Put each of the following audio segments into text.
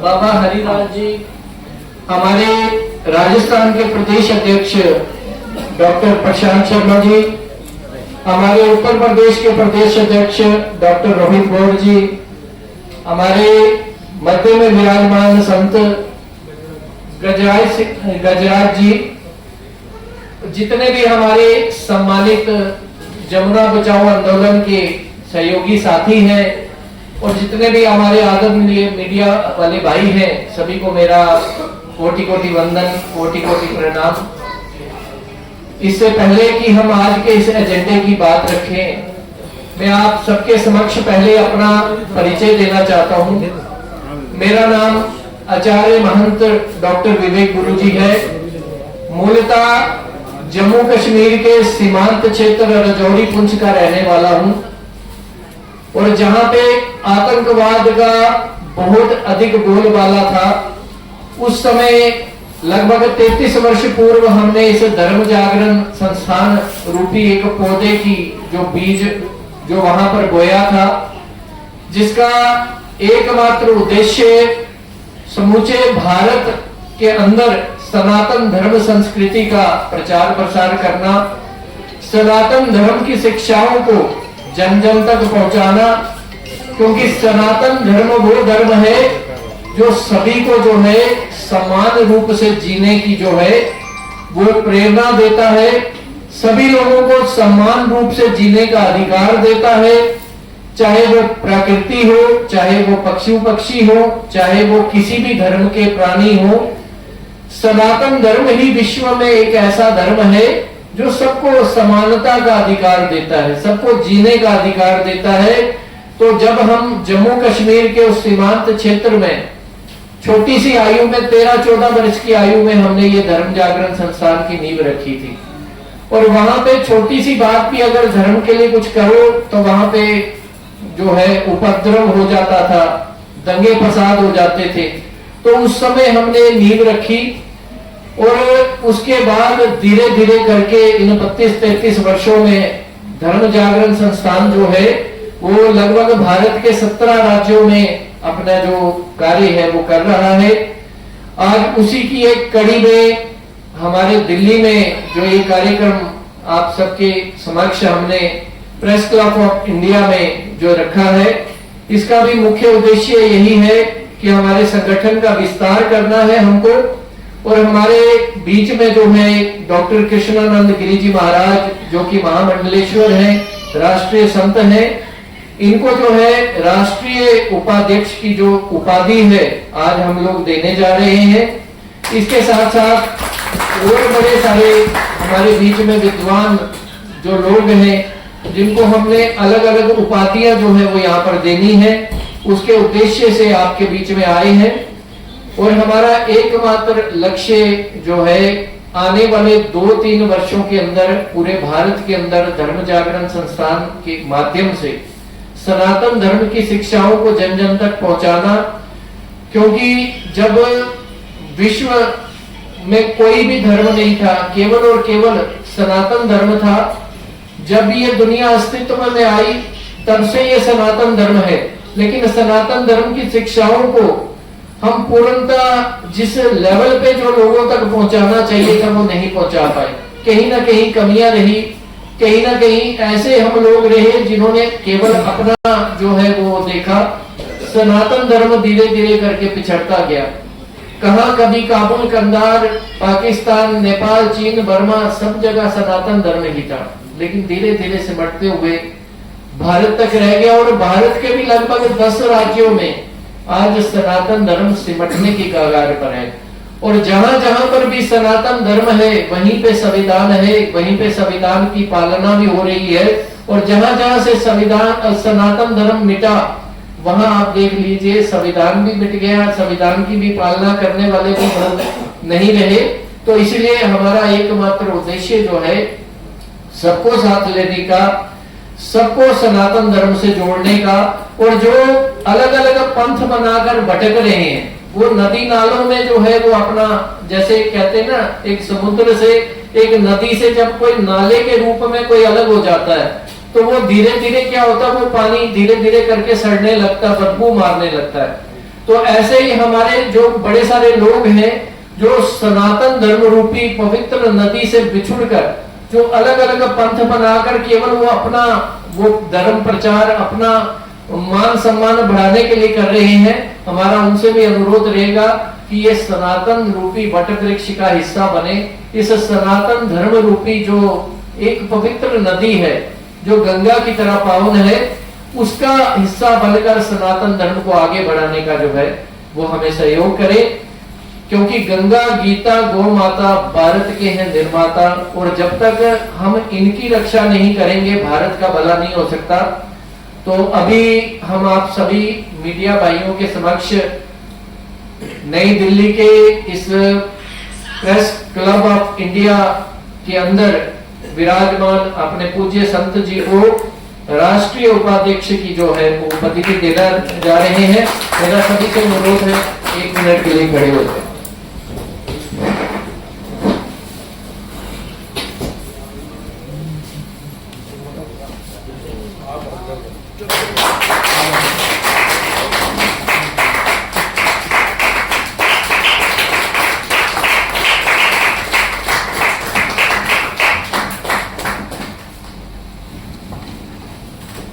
बाबा हरिदास जी, हमारे राजस्थान के प्रदेश अध्यक्ष डॉक्टर प्रशांत शर्मा जी, हमारे उत्तर प्रदेश के प्रदेश अध्यक्ष डॉक्टर रोहित गौड़ जी, हमारे मध्य में विराजमान संत गजराज जी, जितने भी हमारे सम्मानित जमुना बचाओ आंदोलन के सहयोगी साथी हैं और जितने भी हमारे आदरणीय मीडिया वाले भाई हैं, सभी को मेरा कोटि कोटि वंदन, कोटि कोटि प्रणाम। इससे पहले कि हम आज के इस एजेंडे की बात रखें, मैं आप सबके समक्ष पहले अपना परिचय देना चाहता हूं। मेरा नाम आचार्य महंत डॉक्टर विवेक गुरु जी है। मूलतः जम्मू कश्मीर के सीमांत क्षेत्र राजौरी पुंछ का रहने वाला हूं और जहां पे आतंकवाद का बहुत अधिक बोलबाला था, उस समय लगभग 33 वर्ष पूर्व हमने इस धर्म जागरण संस्थान रूपी एक पौधे की जो बीज जो वहां पर बोया था, जिसका एकमात्र उद्देश्य समूचे भारत के अंदर सनातन धर्म संस्कृति का प्रचार प्रसार करना, सनातन धर्म की शिक्षाओं को जन जन तक पहुंचाना, क्योंकि सनातन धर्म वो धर्म है जो सभी को जो है समान रूप से जीने की जो है वो प्रेरणा देता है, सभी लोगों को समान रूप से जीने का अधिकार देता है, चाहे वो प्रकृति हो, चाहे वो पक्षी हो, चाहे वो किसी भी धर्म के प्राणी हो। सनातन धर्म ही विश्व में एक ऐसा धर्म है जो सबको समानता का अधिकार देता है, सबको जीने का अधिकार देता है। तो जब हम जम्मू कश्मीर के उस सीमांत क्षेत्र में छोटी सी आयु में 13-14 वर्ष की आयु में हमने ये धर्म जागरण संस्थान की नींव रखी थी, और वहां पे छोटी सी बात भी अगर धर्म के लिए कुछ करो तो वहां पे जो है उपद्रव हो जाता था, दंगे फसाद हो जाते थे। तो उस समय हमने नींव रखी और उसके बाद धीरे धीरे करके इन 32-33 वर्षों में धर्म जागरण संस्थान जो है वो लगभग भारत के 17 राज्यों में अपना जो कार्य है वो कर रहा है। आज उसी की एक कड़ी में हमारे दिल्ली में जो ये कार्यक्रम आप सबके समक्ष हमने प्रेस क्लब ऑफ इंडिया में जो रखा है, इसका भी मुख्य उद्देश्य यही है कि हमारे संगठन का विस्तार करना है हमको। और हमारे बीच में जो है डॉक्टर कृष्णानंद गिरी जी महाराज, जो कि महामंडलेश्वर हैं, राष्ट्रीय संत हैं, इनको जो है राष्ट्रीय उपाध्यक्ष की जो उपाधि है आज हम लोग देने जा रहे हैं। इसके साथ साथ और बड़े सारे हमारे बीच में विद्वान जो लोग हैं जिनको हमने अलग अलग उपाधियां जो है वो यहाँ पर देनी है, उसके उद्देश्य से आपके बीच में आए हैं। और हमारा एकमात्र लक्ष्य जो है आने वाले 2-3 वर्षों के अंदर पूरे भारत के अंदर धर्म जागरण संस्थान के माध्यम से सनातन धर्म की शिक्षाओं को जन जन तक पहुंचाना, क्योंकि जब विश्व में कोई भी धर्म नहीं था, केवल और केवल सनातन धर्म था। जब ये दुनिया अस्तित्व में आई तब से ये सनातन धर्म है, लेकिन सनातन धर्म की शिक्षाओं को हम पूर्णतः जिस लेवल पे जो लोगों तक पहुंचाना चाहिए था वो नहीं पहुंचा पाए। कहीं ना कहीं कमियां रही, कहीं ना कहीं ऐसे हम लोग रहे जिन्होंने केवल अपना जो है वो देखा। सनातन धर्म धीरे धीरे करके पिछड़ता गया। कहां कभी काबुल, कंधार, पाकिस्तान, नेपाल, चीन, बर्मा, सब जगह सनातन धर्म ही था, लेकिन धीरे धीरे सिमटते हुए भारत तक रह गया। और भारत के भी लगभग 10 राज्यों में आज सनातन धर्म सिमटने की कगार पर है। और जहां जहां पर भी सनातन धर्म है वहीं पे संविधान है, वहीं पे संविधान की पालना भी हो रही है। और जहां जहां से सनातन धर्म मिटा, वहां आप देख लीजिए संविधान भी मिट गया, संविधान की भी पालना करने वाले भी नहीं रहे। तो इसलिए हमारा एकमात्र उद्देश्य जो है सबको साथ लेने का, सबको सनातन धर्म से जोड़ने का। और जो अलग अलग पंथ बनाकर भटक रहे हैं वो नदी नालों में जो है वो अपना, जैसे कहते हैं ना, एक समुद्र से, एक नदी से जब कोई नाले के रूप में कोई अलग हो जाता है तो वो धीरे धीरे क्या होता है, वो पानी धीरे धीरे करके सड़ने लगता है, बदबू मारने लगता है। तो ऐसे ही हमारे जो बड़े सारे लोग हैं जो सनातन धर्म रूपी पवित्र नदी से बिछुड़कर जो अलग अलग पंथ बनाकर केवल वो अपना वो धर्म प्रचार, अपना मान सम्मान बढ़ाने के लिए कर रहे हैं, हमारा उनसे भी अनुरोध रहेगा कि ये सनातन रूपी वट वृक्ष का हिस्सा बने। इस सनातन धर्म रूपी जो एक पवित्र नदी है जो गंगा की तरह पावन है, उसका हिस्सा बनकर सनातन धर्म को आगे बढ़ाने का जो है वो हमें सहयोग करे। क्योंकि गंगा, गीता, गौ माता भारत के हैं निर्माता, और जब तक हम इनकी रक्षा नहीं करेंगे भारत का भला नहीं हो सकता। तो अभी हम आप सभी मीडिया भाइयों के समक्ष नई दिल्ली के इस प्रेस क्लब ऑफ इंडिया के अंदर विराजमान अपने पूज्य संत जी को राष्ट्रीय उपाध्यक्ष की जो है वो पदवी देना जा रहे हैं। मेरा सभी से अनुरोध है 1 मिनट के लिए खड़े हो जाए।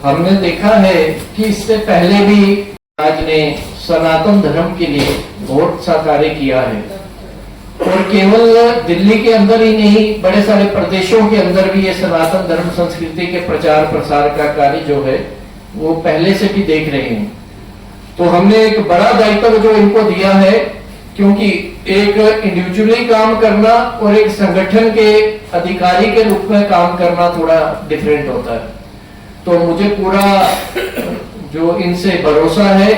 हमने देखा है कि इससे पहले भी आज ने सनातन धर्म के लिए बहुत सा कार्य किया है, और केवल दिल्ली के अंदर ही नहीं बड़े सारे प्रदेशों के अंदर भी ये सनातन धर्म संस्कृति के प्रचार प्रसार का कार्य जो है वो पहले से भी देख रहे हैं। तो हमने एक बड़ा दायित्व जो इनको दिया है, क्योंकि एक इंडिविजुअली काम करना और एक संगठन के अधिकारी के रूप में काम करना थोड़ा डिफरेंट होता है। तो मुझे पूरा जो इनसे भरोसा है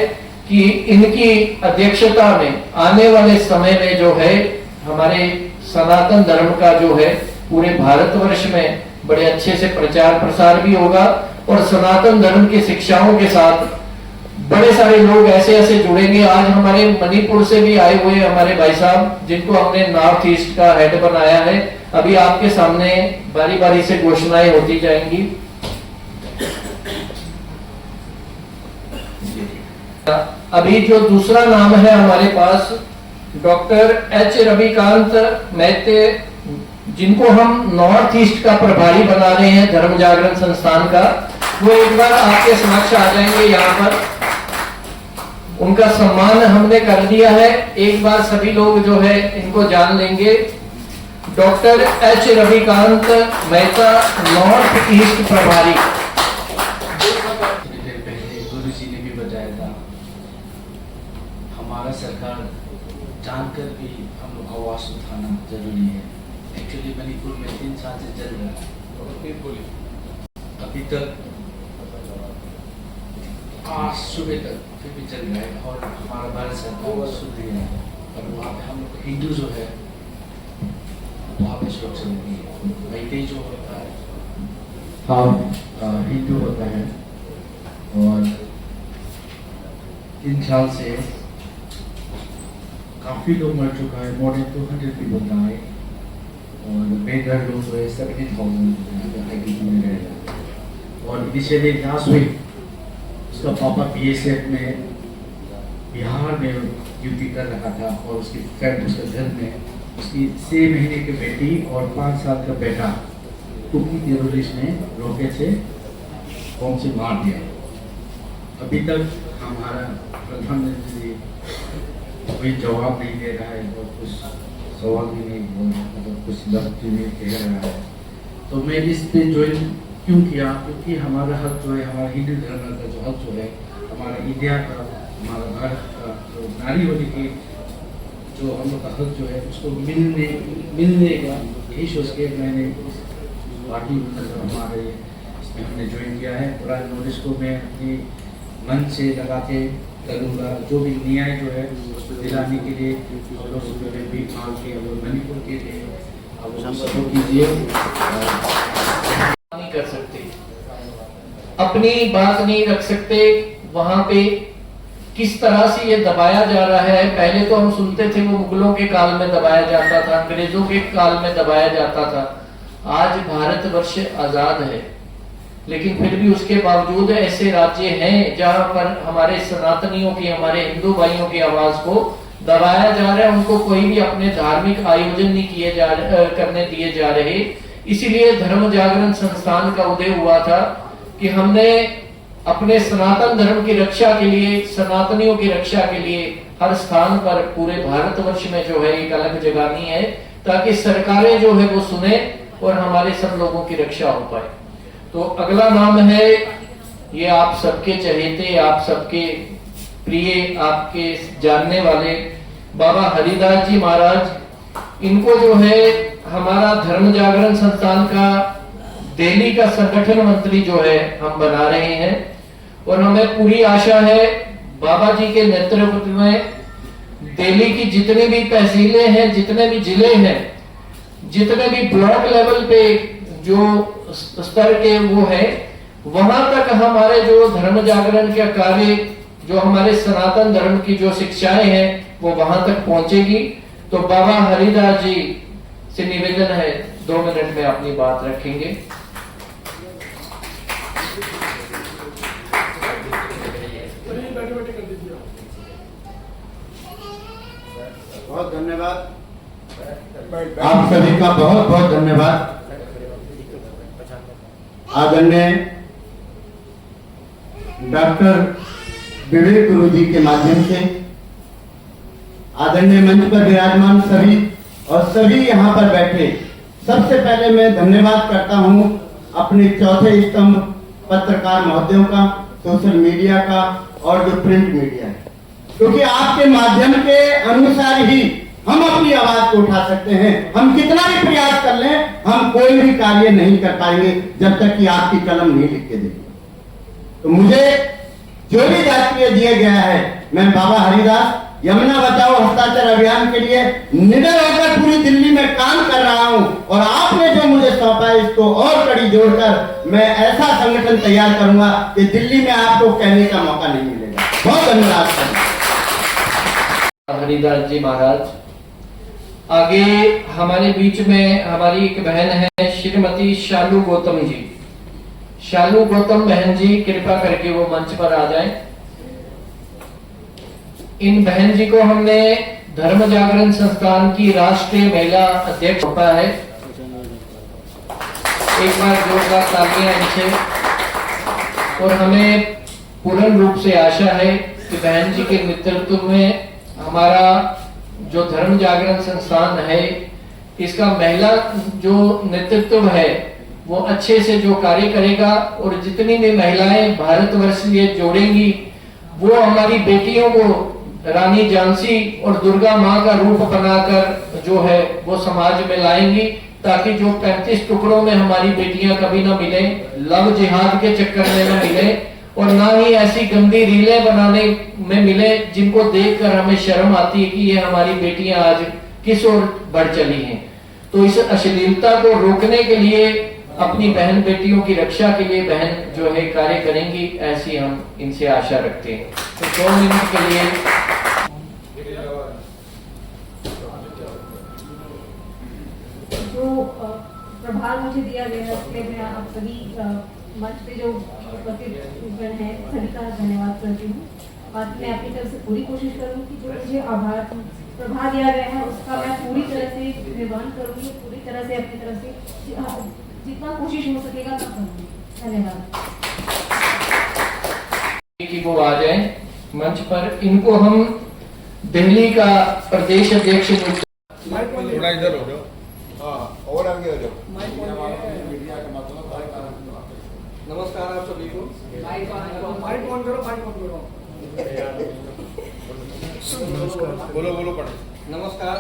कि इनकी अध्यक्षता में आने वाले समय में जो है हमारे सनातन धर्म का जो है पूरे भारतवर्ष में बड़े अच्छे से प्रचार प्रसार भी होगा, और सनातन धर्म की शिक्षाओं के साथ बड़े सारे लोग ऐसे ऐसे जुड़ेंगे। आज हमारे मणिपुर से भी आए हुए हमारे भाई साहब, जिनको हमने नॉर्थ ईस्ट का हेड बनाया है। अभी आपके सामने बारी बारी से घोषणाएं होती जाएंगी। अभी जो दूसरा नाम है हमारे पास डॉक्टर एच रविकांत मेहते, जिनको हम नॉर्थ ईस्ट का प्रभारी बना रहे हैं धर्म जागरण संस्थान का, वो एक बार आपके समक्ष आ जाएंगे। यहाँ पर उनका सम्मान हमने कर दिया है, एक बार सभी लोग जो है इनको जान लेंगे। Doctor H Ravikant Mehta, north east प्रभारी। हमारा सरकार जानकर भी हम लोग आवाज उठाना जरूरी है। एक्चुअली मणिपुर में 3 साल से चल रहा है, अभी तक आज सुबह तक फिर भी चल रहा है, और हमारा भारत सरकार सुन रही है। और वहाँ पे हम लोग हिंदू जो है वहाँ पे सुरक्षा नहीं है। वैदिक जो होता है हाँ हिंदू होता है, और 3 साल से काफ़ी लोग मर चुका है, मोर देन 200 पीपल डाई, और बेघर लोग जो है 70,000 आईडीपी में रह रहे हैं। और इनिशियली लास्ट वीक उसका पापा बीएसएफ में बिहार में ड्यूटी कर रहा था, और उसकी फ्रेंड उसके घर में उसकी 6 महीने की बेटी और 5 साल का बेटा कुकी टेररिस्ट ने रोके से बम से मार दिया। अभी तक हमारा प्रधानमंत्री कोई जवाब नहीं दे रहा है, और कुछ सवाल भी नहीं बोल रहा, मतलब कुछ लफ्ज़ भी नहीं कह रहा है। तो मैं इस पे ज्वाइन क्यों किया, क्योंकि हमारा हक जो है, हमारा हिंदू धर्म का जो हक जो है, हमारा इंडिया का, हमारा भारत का जो नारी होने की जो हम लोग का हक जो है उसको मिलने का यही सोच के मैंने पार्टी हमारे इसमें हमने ज्वाइन किया है। पूरा नॉलेज को मैं अपनी मन से लगा के करूँगा, जो भी न्याय जो है उसको दिलाने के लिए और लोग जो है भी मांग के और मणिपुर के लिए आप सपोर्ट कीजिए। नहीं कर सकते, अपनी बात नहीं रख सकते। वहां पे किस तरह से ये दबाया जा रहा है, पहले तो हम सुनते थे वो मुगलों के काल में दबाया जाता था, अंग्रेजों के काल में दबाया जाता था। आज भारतवर्ष आजाद है, लेकिन फिर भी उसके बावजूद ऐसे राज्य हैं जहां पर हमारे सनातनियों की, हमारे हिंदू भाइयों की आवाज को दबाया जा रहा है, उनको कोई भी अपने धार्मिक आयोजन नहीं करने दिए जा रहे। इसीलिए धर्म जागरण संस्थान का उदय हुआ था कि हमने अपने सनातन धर्म की रक्षा के लिए, सनातनियों की रक्षा के लिए हर स्थान पर पूरे भारतवर्ष में जो है एक अलग जगानी है, ताकि सरकारें जो है वो सुने और हमारे सब लोगों की रक्षा हो पाए। तो अगला नाम है, ये आप सबके चहेते, आप सबके प्रिय, आपके जानने वाले बाबा हरिदास जी महाराज। इनको जो है हमारा धर्म जागरण संस्थान का दिल्ली का संगठन मंत्री जो है हम बना रहे हैं, और हमें पूरी आशा है बाबा जी के नेतृत्व में दिल्ली की जितने भी तहसीलें हैं, जितने भी जिले हैं, जितने भी ब्लॉक लेवल पे जो स्तर के वो है, वहां तक हमारे जो धर्म जागरण का कार्य, जो हमारे सनातन धर्म की जो शिक्षाएं हैं वो वहां तक पहुंचेगी। तो बाबा हरिदास जी से निवेदन है 2 मिनट में अपनी बात रखेंगे। बहुत धन्यवाद, आप सभी का बहुत बहुत धन्यवाद। आदरणीय डॉक्टर विवेक गुरु जी के माध्यम से आदरणीय मंच पर विराजमान सभी और सभी यहाँ पर बैठे, सबसे पहले मैं धन्यवाद करता हूँ अपने चौथे स्तंभ पत्रकार महोदयों का, सोशल मीडिया का और जो प्रिंट मीडिया है, क्योंकि आपके माध्यम के अनुसार ही हम अपनी आवाज को उठा सकते हैं। हम कितना भी प्रयास कर लें, हम कोई भी कार्य नहीं कर पाएंगे जब तक कि आपकी कलम नहीं लिख के देगी। तो मुझे जो भी दायित्व दिया गया है, मैं बाबा हरिदास यमुना बचाओ हस्ताक्षर अभियान के लिए निडर होकर पूरी दिल्ली में काम कर रहा हूं, और आपने जो मुझे सौंपा है इसको और कड़ी जोड़कर मैं ऐसा संगठन तैयार करूंगा कि दिल्ली में आपको कहने का मौका नहीं मिलेगा। बहुत धन्यवाद हरिदास जी महाराज। आगे हमारे बीच में हमारी एक बहन है श्रीमती शालू गौतम जी। शालू गौतम बहन जी कृपा करके वो मंच पर आ जाएं। इन बहन जी को हमने धर्म जागरण संस्थान की राष्ट्रीय महिला अध्यक्ष सौंपा है। एक बार जोरदार तालियां इनसे। और हमें पूर्ण रूप से आशा है कि बहन जी के नेतृत्व में हमारा जो धर्म जागरण संस्थान है, इसका महिला जो नेतृत्व है वो अच्छे से जो कार्य करेगा, और जितनी भी महिलाएं भारतवर्ष ये जोड़ेंगी वो हमारी बेटियों को रानी झांसी और दुर्गा माँ का रूप बनाकर जो है वो समाज में लाएंगी, ताकि जो 35 टुकड़ों में हमारी बेटियां कभी ना मिले, लव जिहाद के चक्कर में ना मिले, और ना ही ऐसी गंदी रीलें बनाने में मिले जिनको देखकर हमें शर्म आती है कि ये हमारी बेटियां आज किस ओर बढ़ चली हैं। तो इस अश्लीलता को रोकने के लिए, अपनी बहन बेटियों की रक्षा के लिए बहन जो है कार्य करेंगी, ऐसी हम इनसे आशा रखते हैं। तो 2 मिनट के लिए जो प्रभार मुझे दिया गया है उसके लिए मैं आप सभी मंच पे जो उपस्थित हैं सभी का धन्यवाद करती हूँ। और मैं अपनी तरफ से पूरी कोशिश करूँगी कि जो मुझे आभार प्रभार दिया गया है उसका मैं पूरी तरह से निर्वहन करूँगी, पूरी तरह से अपनी तरफ से जितना कोशिश हो सकेगा मैं करूँगी। धन्यवाद। कि वो आ जाए मंच पर। इनको हम दिल्ली का प्रदेश अध्यक्ष थोड़ा इधर हो जाओ, और आगे हो जाओ। नमस्कार आप सभी को। माइक ऑन करो, माइक ऑन करो। बोलो बोलो पढ़ो। नमस्कार।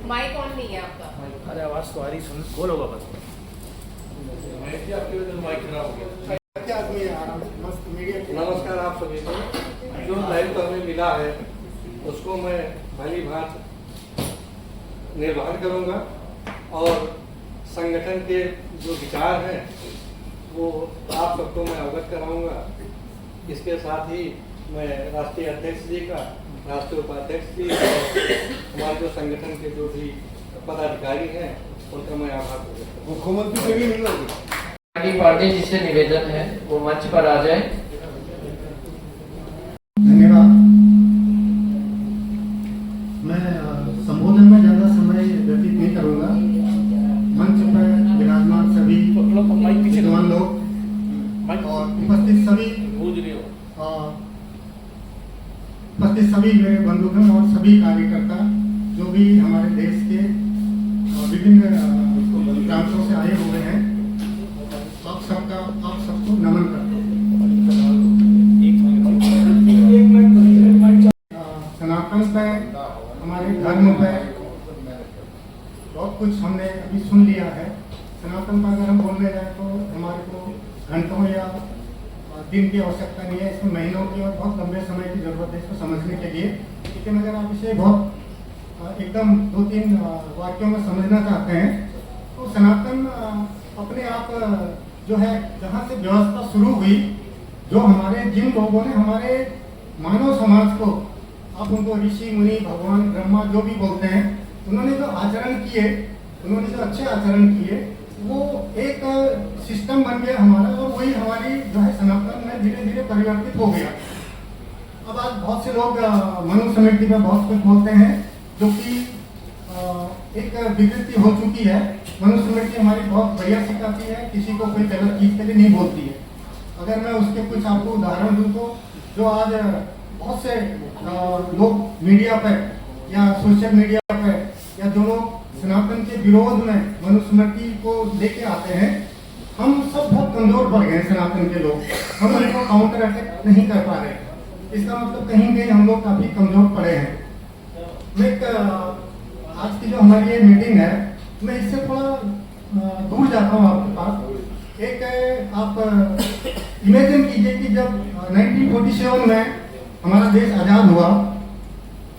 माइक ऑन नहीं है आपका। अरे आवाज तो आ रही, सुन बोलो बस। आपकी वजह से माइक खराब हो गया। नमस्कार आप सभी को। जो दायित्व हमें मिला है उसको मैं भली भांति निर्वहन करूंगा, और संगठन के जो विचार हैं वो आप सबको मैं अवगत कराऊंगा। इसके साथ ही मैं राष्ट्रीय अध्यक्ष जी का, राष्ट्रीय उपाध्यक्ष जी और हमारे जो संगठन के जो भी पदाधिकारी हैं उनका मैं आभार व्यक्त करता हूं। मुख्यमंत्री से भी मिलोगे? आरडी पांडे जी से निवेदन है वो मंच पर आ जाए। धन्यवाद। मैं संबोधन में ज्यादा समय व्यतीत नहीं करूंगा। मंच पर विराजमान सभी विद्वान लोग और उपस्थित सभी मेरे बंधुगण और सभी कार्यकर्ता जो भी हमारे देश के विभिन्न प्रांतों से आए हुए हैं, आप सबको नमन करता हूँ। सनातन पे, हमारे धर्म पे बहुत कुछ हमने अभी सुन लिया है। सनातन पर अगर हम बोलने जाए तो हमारे को घंटों या दिन की आवश्यकता नहीं है, इसमें महीनों की और बहुत लंबे समय की जरूरत है इसको समझने के लिए। लेकिन अगर आप इसे बहुत एकदम 2-3 वाक्यों में समझना चाहते हैं तो सनातन अपने आप जो है जहाँ से व्यवस्था शुरू हुई, जो हमारे जिन लोगों ने हमारे मानव समाज को, आप उनको ऋषि मुनि भगवान ब्रह्मा जो भी बोलते हैं, उन्होंने जो आचरण किए, उन्होंने जो अच्छे आचरण किए, वो एक सिस्टम बन गया हमारा और वही हमारी जो है सनातन में धीरे धीरे परिवर्तित हो गया। अब आज बहुत से लोग मनुस्मृति में बहुत कुछ बोलते हैं जो कि एक विकृति हो चुकी है। मनुस्मृति हमारी बहुत बढ़िया सिखाती है, किसी को कोई गलत चीज के लिए नहीं बोलती है। अगर मैं उसके कुछ आपको उदाहरण दूं तो जो आज बहुत से लोग मीडिया पर या सोशल मीडिया पर या जो लोग सनातन के विरोध में मनुस्मृति को लेके आते हैं, हम सब बहुत कमजोर पड़ गए। सनातन के लोग, हम उनको काउंटर अटैक नहीं कर पा रहे। इसका मतलब कहीं कहीं हम लोग काफी कमजोर पड़े हैं। मैं आज की जो हमारी ये मीटिंग है, मैं इससे थोड़ा दूर जाता हूँ आपके पास। एक आप इमेजिन कीजिए कि जब 1947 में हमारा देश आजाद हुआ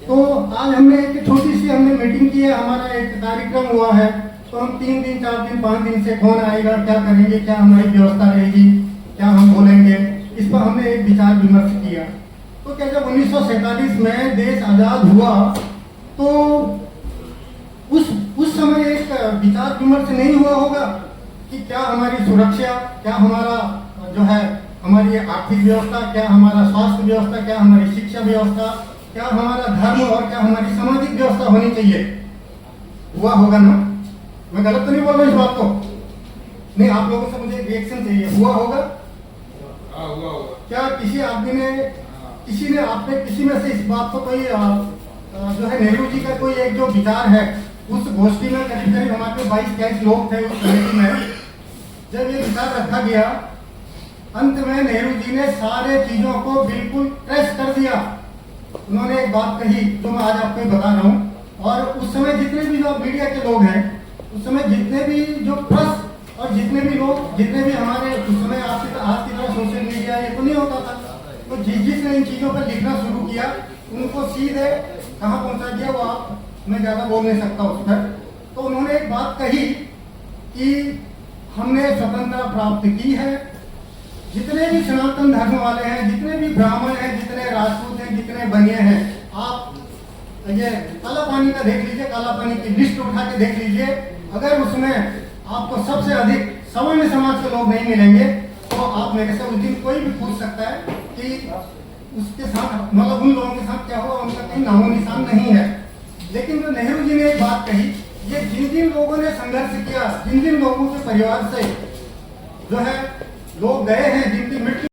तो आज हमने एक छोटी सी मीटिंग की है, हमारा एक कार्यक्रम हुआ है, तो हम 3 दिन 4 दिन 5 दिन से कौन आएगा, क्या करेंगे, क्या हमारी व्यवस्था रहेगी, क्या हम बोलेंगे, इस पर हमने एक विचार विमर्श किया। तो क्या जब 1947 में देश आजाद हुआ तो उस समय एक विचार विमर्श नहीं हुआ होगा कि क्या हमारी सुरक्षा, क्या हमारा जो है हमारी आर्थिक व्यवस्था, क्या हमारा स्वास्थ्य व्यवस्था, क्या हमारी शिक्षा व्यवस्था, क्या हमारा धर्म और क्या हमारी सामाजिक व्यवस्था होनी चाहिए? हुआ होगा ना? मैं गलत तो नहीं बोल रहा इस बात को? नहीं, आप लोगों से मुझे रिएक्शन चाहिए। हुआ होगा? हुआ होगा। क्या किसी आदमी ने, किसी ने, आपने किसी में से इस बात को कोई जो है नेहरू जी का कोई एक जो विचार है, उस गोष्ठी में करीब करीब हमारे 22-23 लोग थे उस कमेटी में, जब ये विचार रखा गया, अंत में नेहरू जी ने सारे चीजों को बिल्कुल ट्रेस कर दिया। उन्होंने एक बात कही जो मैं आज आपको बता रहा हूँ, और उस समय जितने भी जो मीडिया के लोग हैं, उस समय जितने भी जो प्रेस और जितने भी लोग, जितने भी हमारे उस समय आज की तरह सोशल मीडिया ये तो नहीं होता था, तो जिसने इन चीजों पर लिखना शुरू किया उनको सीधे कहाँ पहुंचा दिया वो आप, मैं ज्यादा बोल नहीं सकता उस पर। तो उन्होंने एक बात कही कि हमने स्वतंत्रता प्राप्त की है, जितने भी सनातन धर्म वाले हैं, जितने भी ब्राह्मण हैं, जितने राजपूत हैं, जितने बनिए हैं, आप ये काला पानी का देख लीजिए, काला पानी की लिस्ट उठा के देख लीजिए, अगर उसमें आपको सबसे अधिक सवर्ण समाज के लोग नहीं मिलेंगे तो आप मेरे से उस दिन कोई भी पूछ सकता है कि उसके साथ, मतलब उन लोगों के साथ क्या हुआ, उनका कहीं नामो निशान नहीं है। लेकिन जो नेहरू जी ने एक बात कही, ये जिन जिन लोगों ने संघर्ष किया, जिन जिन लोगों के परिवार से जो है लोग गए हैं, जिनकी